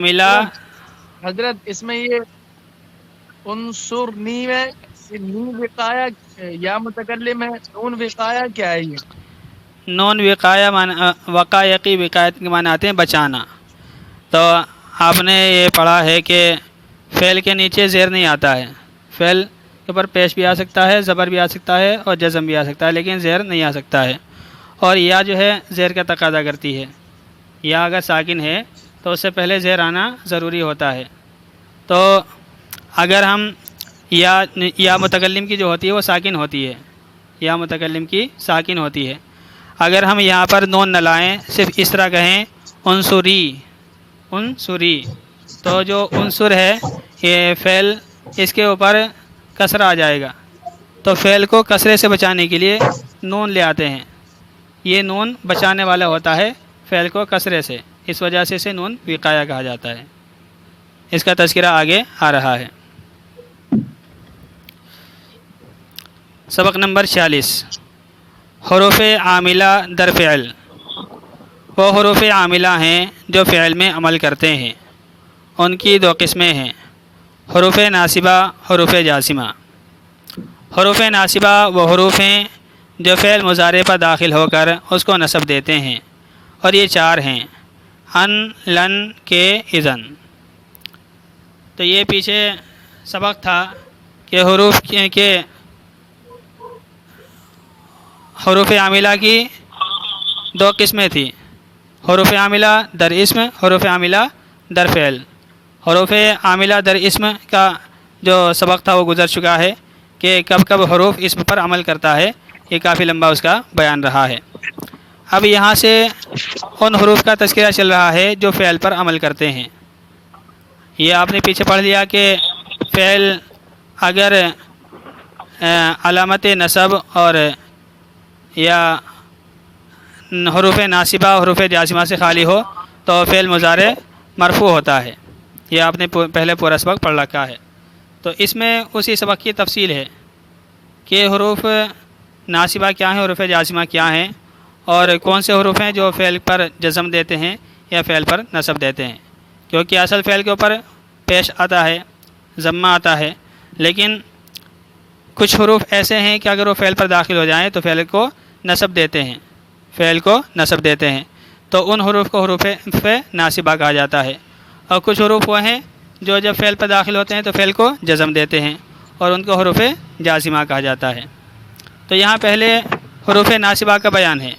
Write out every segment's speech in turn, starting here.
ملا حضرت اس میں یہ انصر نی ہے، یہ نی وقایا یا متکلم ہے، نون وقایا کیا ہے یہ؟ نون وقایا وقایقی وقایت کے معنی آتے ہیں بچانا. تو آپ نے یہ پڑھا ہے کہ فعل کے نیچے زیر نہیں آتا ہے، فعل کے اوپر پیش بھی آ سکتا ہے، زبر بھی آ سکتا ہے اور جزم بھی آ سکتا ہے، لیکن زیر نہیں آ سکتا ہے. اور یا جو ہے زیر کا تقاضا کرتی ہے، یا اگر ساکن ہے تو اس سے پہلے زیر آنا ضروری ہوتا ہے. تو اگر ہم یا متکلم کی جو ہوتی ہے وہ ساکن ہوتی ہے، یا متکلم کی ساکن ہوتی ہے. اگر ہم یہاں پر نون نہ لائیں، صرف اس طرح کہیں انصری انصری، تو جو عنصر ہے یہ فعل، اس کے اوپر کسرہ آ جائے گا. تو فعل کو کسرے سے بچانے کے لیے نون لے آتے ہیں. یہ نون بچانے والا ہوتا ہے فعل کو کسرے سے، اس وجہ سے اسے نون وقایا کہا جاتا ہے. اس کا تذکرہ آگے آ رہا ہے. سبق نمبر 46، حروف عاملہ در فعل. وہ حروف عاملہ ہیں جو فعل میں عمل کرتے ہیں. ان کی دو قسمیں ہیں، حروف ناصبہ، حروف جازمہ. حروف ناصبہ وہ حروف ہیں جو فعل مضارع پر داخل ہو کر اس کو نصب دیتے ہیں، اور یہ چار ہیں: ان، لن، کے، اذن. تو یہ پیچھے سبق تھا کہ حروف عاملہ کی دو قسمیں تھیں، حروف عاملہ در اسم، حروف عاملہ در فعل. حروف عاملہ در اسم کا جو سبق تھا وہ گزر چکا ہے کہ کب کب حروف اسم پر عمل کرتا ہے، یہ کافی لمبا اس کا بیان رہا ہے. اب یہاں سے ان حروف کا تذکرہ چل رہا ہے جو فعل پر عمل کرتے ہیں. یہ آپ نے پیچھے پڑھ لیا کہ فعل اگر علامت نصب اور یا حروف ناصبہ حروف جازمہ سے خالی ہو تو فعل مضارع مرفوع ہوتا ہے. یہ آپ نے پہلے پورا سبق پڑھ رکھا ہے. تو اس میں اسی سبق کی تفصیل ہے کہ حروف ناصبہ کیا ہیں، حروف جازمہ کیا ہیں، اور کون سے حروف ہیں جو فعل پر جزم دیتے ہیں یا فعل پر نصب دیتے ہیں. کیونکہ اصل فعل کے اوپر پیش آتا ہے، ضمہ آتا ہے، لیکن کچھ حروف ایسے ہیں کہ اگر وہ فعل پر داخل ہو جائیں تو فعل کو نصب دیتے ہیں، فعل کو نصب دیتے ہیں. تو ان حروف کو حروف ناصبہ کہا جاتا ہے. اور کچھ حروف وہ ہیں جو جب فعل پر داخل ہوتے ہیں تو فعل کو جزم دیتے ہیں، اور ان کو حروف جازمہ کہا جاتا ہے. تو یہاں پہلے حروف ناصبہ کا بیان ہے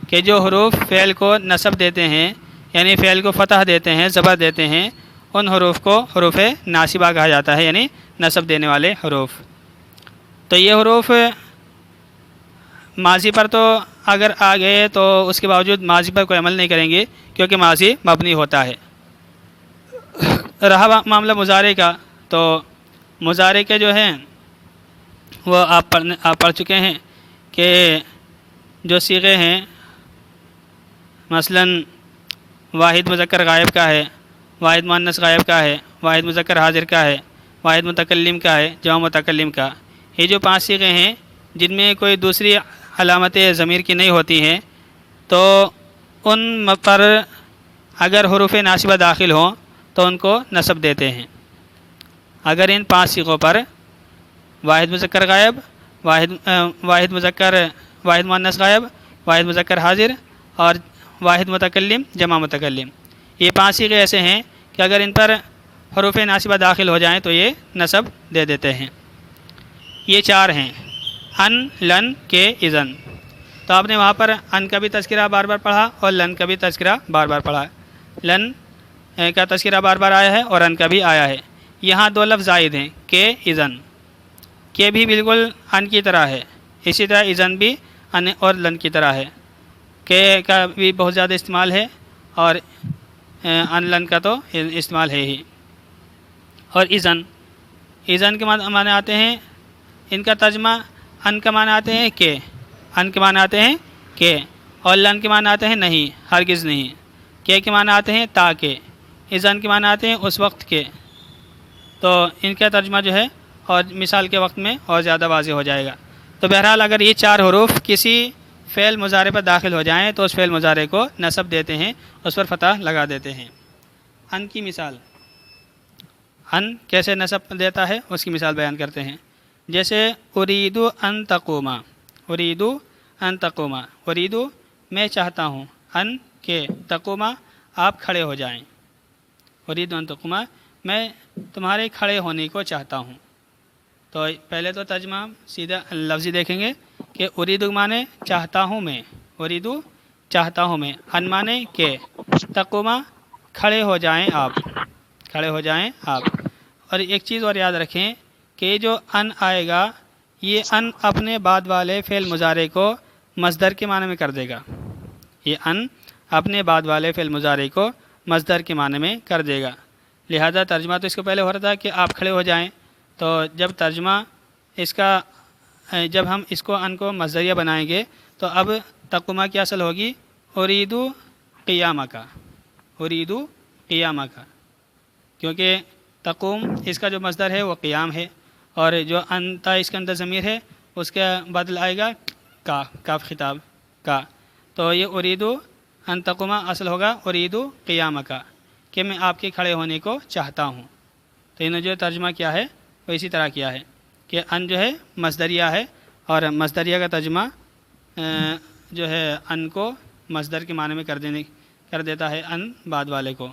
کہ جو حروف فعل کو نصب دیتے ہیں، یعنی فعل کو فتح دیتے ہیں، زبر دیتے ہیں، ان حروف کو حروف ناصبہ کہا جاتا ہے، یعنی نصب دینے والے حروف. تو یہ حروف ماضی پر تو اگر آ گئے تو اس کے باوجود ماضی پر کوئی عمل نہیں کریں گے، کیونکہ ماضی مبنی ہوتا ہے. رہا معاملہ مضارع کا، تو مضارع کے جو ہیں وہ آپ پڑھ چکے ہیں کہ جو صیغے ہیں، مثلا واحد مذکر غائب کا ہے، واحد مؤنث غائب کا ہے، واحد مذکر حاضر کا ہے، واحد متکلم کا ہے، جمع متکلم کا. یہ جو 5 صیغے ہیں جن میں کوئی دوسری علامت ضمیر کی نہیں ہوتی ہیں، تو ان پر اگر حروف ناصبہ داخل ہوں تو ان کو نصب دیتے ہیں. اگر ان 5 صیغوں پر واحد مذکر غائب، واحد مؤنث غائب، واحد مذکر حاضر اور واحد متکلم، جمع متکلم، یہ 5 صیغے ایسے ہیں کہ اگر ان پر حروف ناصبہ داخل ہو جائیں تو یہ نصب دے دیتے ہیں. یہ 4 ہیں: ان، لن، کے، اذن. تو آپ نے وہاں پر ان کا بھی تذکرہ بار بار پڑھا اور لن کا بھی تذکرہ بار بار پڑھا. لن کا تذکرہ بار بار آیا ہے اور ان کا بھی آیا ہے. یہاں 2 لفظ زائد ہیں، کے، اذن. کے بھی بالکل ان کی طرح ہے، اسی طرح اذن بھی ان اور لن کی طرح ہے. کے کا بھی بہت زیادہ استعمال ہے اور ان، لن کا تو استعمال ہے ہی. اور اذن کے معنی آتے ہیں، ان کا ترجمہ ان کا معنی آتے ہیں کہ، ان کے معنی آتے ہیں کہ، اور لن کے معنی آتے ہیں نہیں، ہرگز نہیں. کے معنی آتے ہیں تاکہ، اذن کے معنی آتے ہیں اس وقت کے. تو ان کا ترجمہ جو ہے اور مثال کے وقت میں اور زیادہ واضح ہو جائے گا. تو بہرحال اگر یہ 4 حروف کسی فعل مضارع پر داخل ہو جائیں تو اس فعل مضارع کو نصب دیتے ہیں، اس پر فتح لگا دیتے ہیں. ان کی مثال، ان کیسے نصب دیتا ہے اس کی مثال بیان کرتے ہیں. جیسے اریدو ان تقوما، اریدو ان تقوما، اریدو میں چاہتا ہوں، ان کے تقوما آپ کھڑے ہو جائیں، اریدو ان تقوما میں تمہارے کھڑے ہونے کو چاہتا ہوں. تو پہلے تو ترجمہ سیدھا لفظی دیکھیں گے کہ اریدو مانے چاہتا ہوں میں، اریدو چاہتا ہوں میں، ان مانے کہ، تقوما کھڑے ہو جائیں آپ، کھڑے ہو جائیں آپ. اور ایک چیز اور یاد رکھیں کہ جو ان آئے گا یہ ان اپنے بعد والے فعل مضارع کو مصدر کے معنی میں کر دے گا، یہ ان اپنے بعد والے فعل مضارع کو مصدر کے معنی میں کر دے گا. لہذا ترجمہ تو اس کو پہلے ہو رہا تھا کہ آپ کھڑے ہو جائیں، تو جب ترجمہ اس کا جب ہم اس کو ان کو مصدریہ بنائیں گے تو اب تقوما کی اصل ہوگی اریدو قیامہ کا، اریدو قیامہ کا، کیونکہ تقوم اس کا جو مصدر ہے وہ قیام ہے، اور جو انتا اس کے اندر ضمیر ہے اس کا بدل آئے گا کا، کاف خطاب کا. تو یہ اریدو ان تقوما اصل ہوگا اریدو قیامہ کا، کہ میں آپ کے کھڑے ہونے کو چاہتا ہوں. تو انہوں نے جو ترجمہ کیا ہے وہ اسی طرح کیا ہے کہ ان جو ہے مصدریہ ہے، اور مصدریہ کا ترجمہ جو ہے ان کو مصدر کے معنی میں کر دیتا ہے ان بعد والے کو.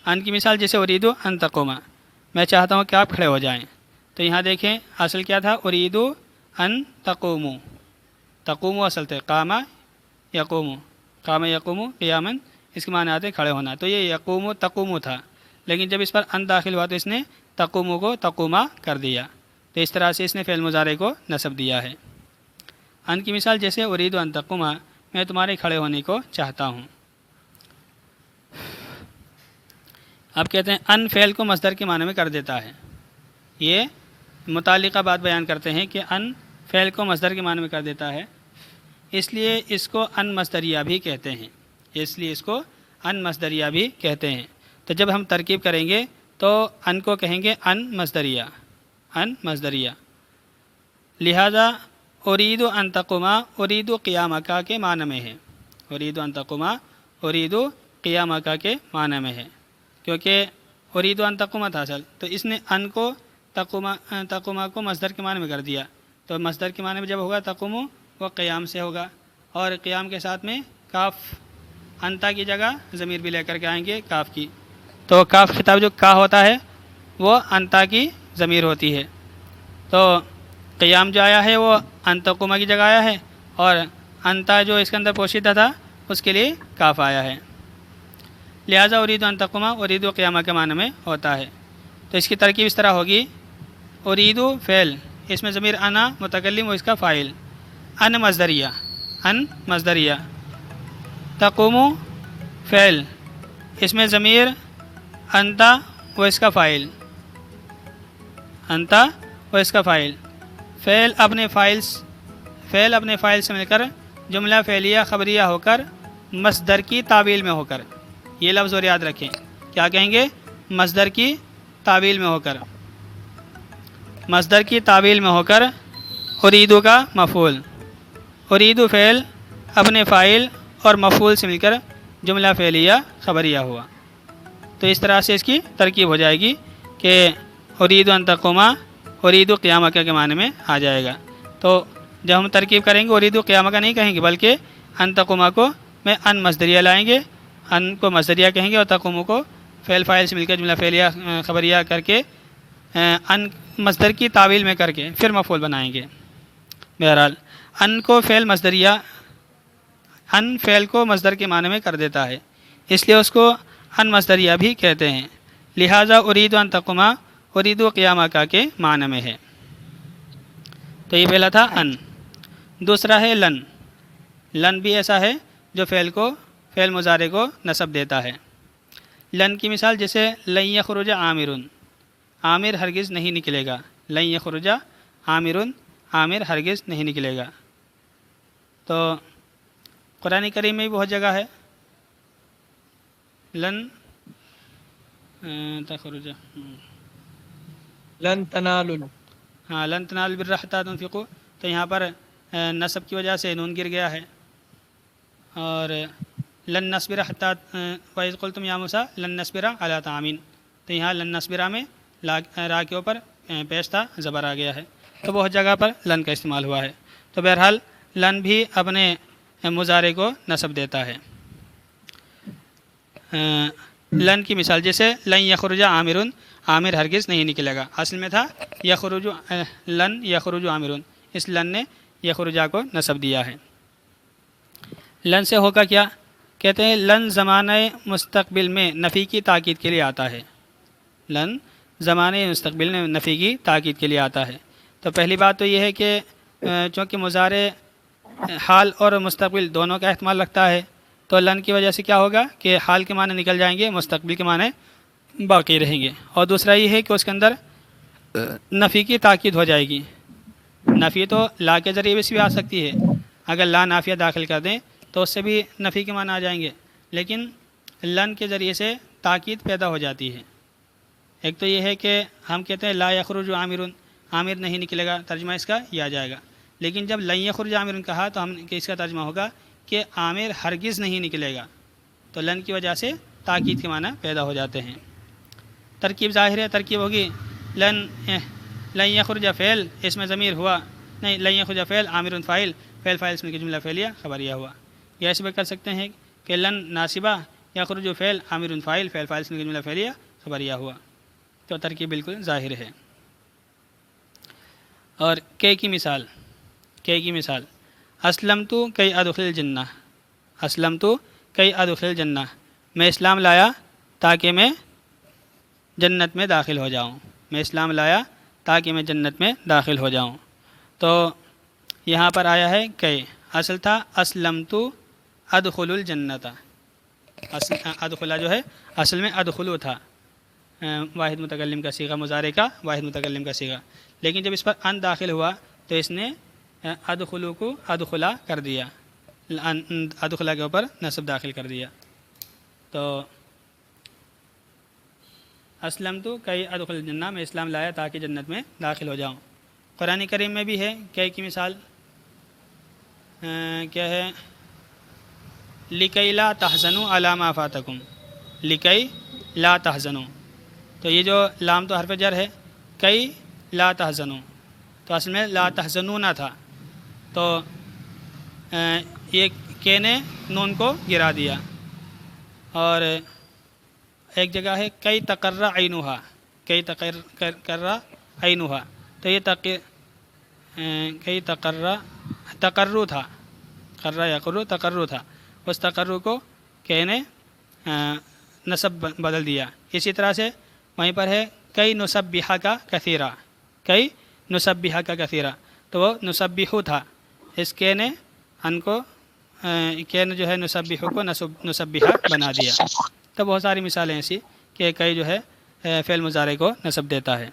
ان کی مثال جیسے اریدو ان تقوما، میں چاہتا ہوں کہ آپ کھڑے ہو جائیں. تو یہاں دیکھیں اصل کیا تھا، اریدو ان تقومو، تقومو اصل تھے، قامہ یقومو، قامہ یقومو قیامن، اس کے معنی آتے کھڑے ہونا. تو یہ یقومو تقومو تھا، لیکن جب اس پر ان داخل ہوا تو اس نے تقومو کو تقوما کر دیا. تو اس طرح سے اس نے فعل مضارع کو نصب دیا ہے. ان کی مثال جیسے اریدو ان تقوما، میں تمہارے کھڑے ہونے کو چاہتا ہوں. اب کہتے ہیں ان فعل کو مصدر کے معنی میں کر دیتا ہے. یہ متعلقہ بات بیان کرتے ہیں کہ ان فعل کو مصدر کے معنی میں کر دیتا ہے، اس لیے اس کو ان مصدریہ بھی کہتے ہیں، اس لیے اس کو ان مصدریہ بھی کہتے ہیں. تو جب ہم ترکیب کریں گے تو ان کو کہیں گے ان مصدریہ، ان مصدریہ. لہذا اریدو ان تقوما اریدو قیامہ کا کے معنی میں ہے، اریدو ان تقوما اریدو قیامہ کا کے معنی میں ہے، کیونکہ اریدو ان تقوما تھا اصل، تو اس نے ان کو تقوما کو مصدر کے معنی میں کر دیا. تو مصدر کے معنی میں جب ہوگا تقومو وہ قیام سے ہوگا، اور قیام کے ساتھ میں کاف انتا کی جگہ ضمیر بھی لے کر کے آئیں گے کاف کی. تو کاف خطاب جو کا ہوتا ہے وہ انتا کی ضمیر ہوتی ہے. تو قیام جو آیا ہے وہ ان تقوما کی جگہ آیا ہے، اور انتا جو اس کے اندر پوشیدہ تھا اس کے لیے کاف آیا ہے. لہٰذا اریدو ان تقوما اریدو قیامہ کے معنی میں ہوتا ہے. تو اس کی ترکیب اس طرح ہوگی، اریدو فعل، اس میں ضمیر انا متکلم و اس کا فاعل، ان مصدریہ، ان مصدریہ، تقومو فعل، اس میں ضمیر انتا و اس کا فاعل، انتا و اس کا فاعل، فعل اپنے فاعل سے مل کر جملہ فعلیہ خبریہ ہو کر مصدر کی تعویل میں ہو کر. یہ لفظ اور یاد رکھیں، کیا کہیں گے، مصدر کی تعویل میں ہو کر، مصدر کی تعویل میں ہو کر اریدو کا مفعول، اریدو فعل اپنے فاعل اور مفعول سے مل کر جملہ فعلیہ خبریہ ہوا. تو اس طرح سے اس کی ترکیب ہو جائے گی کہ اریدو ان تقوما اریدو قیامہ کے معنی میں آ جائے گا. تو جب ہم ترکیب کریں گے اریدو قیامہ کا نہیں کہیں گے، بلکہ ان تقوما کو میں ان مصدریہ لائیں گے، ان کو مصدریہ کہیں گے، اور تقومو کو فعل فاعل سے مل کر جملہ فعلیہ خبریہ کر کے ان مصدر کی تعویل میں کر کے پھر مفعول بنائیں گے. بہرحال ان کو فعل مصدریہ، ان فعل کو مصدر کے معنی میں کر دیتا ہے، اس لیے اس کو ان مصدریہ بھی کہتے ہیں. لہٰذا اریدو ان تقوما اریدو قیامہ کا کے معنی میں ہے. تو یہ پہلا تھا ان. دوسرا ہے لن. لن بھی ایسا ہے جو فعل مضارع کو نصب دیتا ہے. لن کی مثال جیسے لن یخرج عامر، عامر ہرگز نہیں نکلے گا، لن یخرج عامر، عامر ہرگز نہیں نکلے گا. تو قرآن کریم میں بھی بہت جگہ ہے لن تخرج، لن تنالوا، ہاں لن تنالوا البر حتی تنفقوا، تو یہاں پر نصب کی وجہ سے نون گر گیا ہے، اور لن نصبر حتیٰ وَإِذْ قُلْتُمْ يَا مُوسَىٰ لن نصبر علی طعام، تو یہاں لن نصبر میں را کے اوپر پیش تھا زبر آ گیا ہے، تو بہت جگہ پر لن کا استعمال ہوا ہے۔ تو بہرحال لن بھی اپنے مضارع کو نصب دیتا ہے۔ لن کی مثال جیسے لن یخرج عامر، عامر ہرگز نہیں نکلے گا، اصل میں تھا یخرج، لن یخرج عامر، اس لن نے یخرجا کو نصب دیا ہے۔ لن سے ہوگا کیا؟ کہتے ہیں لن زمانہ مستقبل میں نفی کی تاکید کے لیے آتا ہے، لن زمانہ مستقبل میں نفی کی تاکید کے لیے آتا ہے۔ تو پہلی بات تو یہ ہے کہ چونکہ مضارع حال اور مستقبل دونوں کا احتمال رکھتا ہے، تو لن کی وجہ سے کیا ہوگا کہ حال کے معنی نکل جائیں گے، مستقبل کے معنی باقی رہیں گے۔ اور دوسرا یہ ہے کہ اس کے اندر نفی کی تاکید ہو جائے گی۔ نفی تو لا کے ذریعے سے بھی آ سکتی ہے، اگر لا نافیہ داخل کر دیں تو اس سے بھی نفی کے معنی آ جائیں گے، لیکن لن کے ذریعے سے تاکید پیدا ہو جاتی ہے۔ ایک تو یہ ہے کہ ہم کہتے ہیں لا یخرج عامر، عامر نہیں نکلے گا، ترجمہ اس کا یہ آ جائے گا، لیکن جب لن یخرج عامر کہا تو ہم کہ اس کا ترجمہ ہوگا کہ عامر ہرگز نہیں نکلے گا، تو لن کی وجہ سے تاکید کے معنی پیدا ہو جاتے ہیں۔ ترکیب ظاہر ہے، ترکیب ہوگی لن یخرج فعل، اس میں ضمیر ہوا نہیں، لن یخرج فعل عامر فاعل، فعل فاعل اس میں جملہ فعلیہ خبریہ ہوا، یا ایسے بھی کر سکتے ہیں کہ لن ناصبہ یخرج فعل عامر فاعل، فعل فاعل اس میں جملہ فعلیہ خبریہ ہوا، تو ترکیب بالکل ظاہر ہے۔ اور کی مثال، کی مثال اسلمت کی ادخل الجنہ، اسلمت کی ادخل الجنہ، میں اسلام لایا تاکہ میں جنت میں داخل ہو جاؤں، میں اسلام لایا تاکہ میں جنت میں داخل ہو جاؤں۔ تو یہاں پر آیا ہے کہ اصل تھا اسلمت ادخل الجنت، ادخلا جو ہے اصل میں ادخلو تھا، واحد متکلم کا صیغہ، مضارع کا واحد متکلم کا صیغہ، لیکن جب اس پر ان داخل ہوا تو اس نے ادخلو کو ادخلا کر دیا، ادخلا کے اوپر نصب داخل کر دیا۔ تو اسلمت کی ادخل الجنہ، میں اسلام لایا تاکہ جنت میں داخل ہو جاؤں۔ قرآن کریم میں بھی ہے کی مثال کیا ہے؟ لکی لا تحزنوا علی ما فاتکم، لکی لا تحزنوا، تو یہ جو لام تو حرف جر ہے، کئی لا تحزنوا، تو اصل میں لا تحزنون تھا، تو یہ کے نے نون کو گرا دیا۔ اور ایک جگہ ہے کئی تقرر عینھا، کئی تقرر عینھا، تو یہ کئی تقرر تھا، قرر یقر تقرر تھا، اس تقرر کو کہ نے نصب بدل دیا۔ اسی طرح سے وہیں پر ہے کئی نسبحہ کا کثیرہ، کئی نسبحہ کا کثیرہ، تو وہ نسبحو تھا، اس کے نے ان کو کہ نے جو ہے نسبحو کو نسبحہ بنا دیا۔ تو بہت ساری مثالیں ایسی کہ کئی جو ہے فعل مضارع کو نصب دیتا ہے۔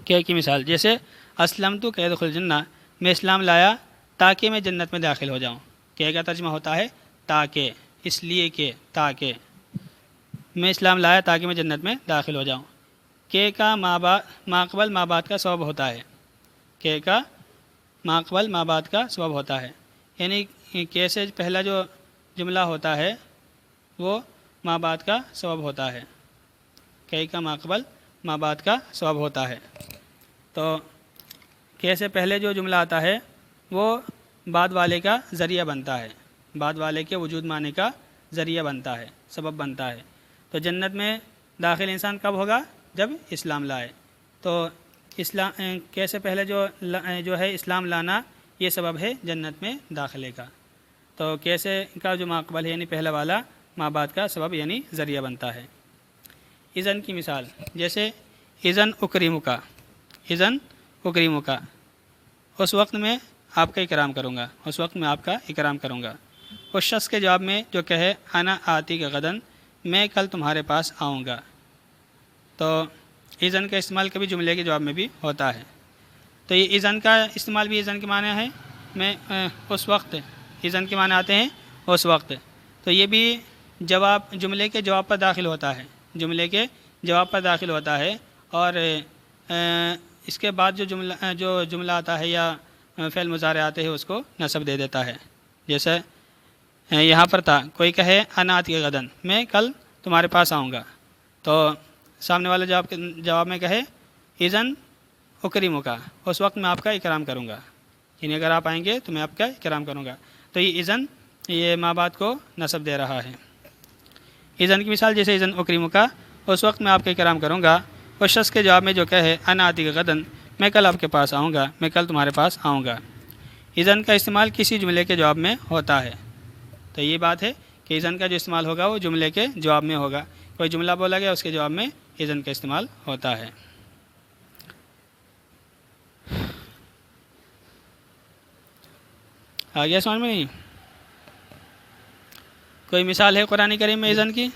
کی مثال جیسے اسلمت کی ادخل الجنہ، میں اسلام لایا تاکہ میں جنت میں داخل ہو جاؤں، کہ کا ترجمہ ہوتا ہے تاکہ، اس لیے کہ، تاکہ میں اسلام لایا تاکہ میں جنت میں داخل ہو جاؤں۔ کہ کا ماقبل ما بعد کا سبب ہوتا ہے، کہ کا ماقبل ما بعد کا سبب ہوتا ہے، یعنی کہ سے پہلا جو جملہ ہوتا ہے وہ ما بعد کا سبب ہوتا ہے، کہ کا ماقبل ما بعد کا سبب ہوتا ہے۔ تو کہ سے پہلے جو جملہ آتا ہے وہ بعد والے کا ذریعہ بنتا ہے، بعد والے کے وجود میں آنے کا ذریعہ بنتا ہے، سبب بنتا ہے۔ تو جنت میں داخل انسان کب ہوگا؟ جب اسلام لائے۔ تو اسلام کیسے پہلے جو ہے اسلام لانا یہ سبب ہے جنت میں داخلے کا۔ تو کیسے کا جو ماقبل ہے یعنی پہلا والا ما بعد کا سبب یعنی ذریعہ بنتا ہے۔ اذن کی مثال جیسے اذن اکریمک، اذن اکریمک، اس وقت میں آپ کا اکرام کروں گا، اس وقت میں آپ کا اکرام کروں گا۔ اس شخص کے جواب میں جو کہے انا آتی کا غدن، میں کل تمہارے پاس آؤں گا۔ تو اذن کا استعمال کبھی جملے کے جواب میں بھی ہوتا ہے۔ تو یہ اذن کا استعمال بھی اذن کے معنی ہے، میں اس وقت، اذن کے معنی آتے ہیں اس وقت، تو یہ بھی جواب، جملے کے جواب پر داخل ہوتا ہے، جملے کے جواب پر داخل ہوتا ہے، اور اس کے بعد جو جملہ آتا ہے یا فعل مضارع آتے ہیں اس کو نصب دے دیتا ہے۔ جیسے یہاں پر تھا، کوئی کہے انا آتی غدن، میں کل تمہارے پاس آؤں گا، تو سامنے والے جواب میں کہے اذن اکرمک، اس وقت میں آپ کا اکرام کروں گا، یعنی اگر آپ آئیں گے تو میں آپ کا اکرام کروں گا، تو یہ اذن یہ ماں بعد کو نصب دے رہا ہے۔ اذن کی مثال جیسے اذن اکرمک، اس وقت میں آپ کا اکرام کروں گا، اس شخص کے جواب میں جو کہے انا آتی غدن، میں کل آپ کے پاس آؤں گا، میں کل تمہارے پاس آؤں گا۔ اذن کا استعمال کسی جملے کے جواب میں ہوتا ہے، تو یہ بات ہے کہ اذن کا جو استعمال ہوگا وہ جملے کے جواب میں ہوگا، کوئی جملہ بولا گیا اس کے جواب میں اذن کا استعمال ہوتا ہے۔ آگے سمجھ میں نہیں؟ کوئی مثال ہے قرآن کریم میں اذن کی؟